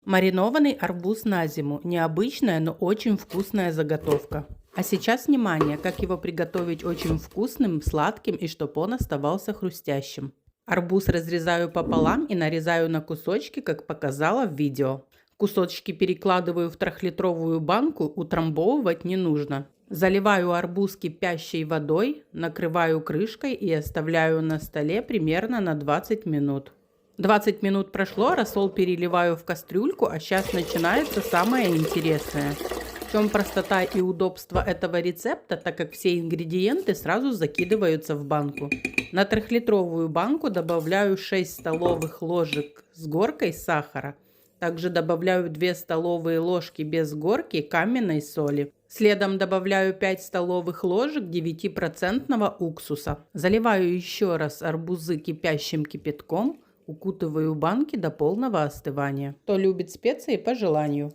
Маринованный арбуз на зиму. Необычная, но очень вкусная заготовка. А сейчас внимание, как его приготовить очень вкусным, сладким и чтобы он оставался хрустящим. Арбуз разрезаю пополам и нарезаю на кусочки, как показала в видео. Кусочки перекладываю в 3-литровую банку, утрамбовывать не нужно. Заливаю арбуз кипящей водой, накрываю крышкой и оставляю на столе примерно на 20 минут. 20 минут прошло, рассол переливаю в кастрюльку, а сейчас начинается самое интересное. В чем простота и удобство этого рецепта, так как все ингредиенты сразу закидываются в банку. На 3-литровую банку добавляю 6 столовых ложек с горкой сахара. Также добавляю 2 столовые ложки без горки каменной соли. Следом добавляю 5 столовых ложек 9% уксуса. Заливаю еще раз арбузы кипящим кипятком. Укутываю банки до полного остывания. Кто любит специи, по желанию.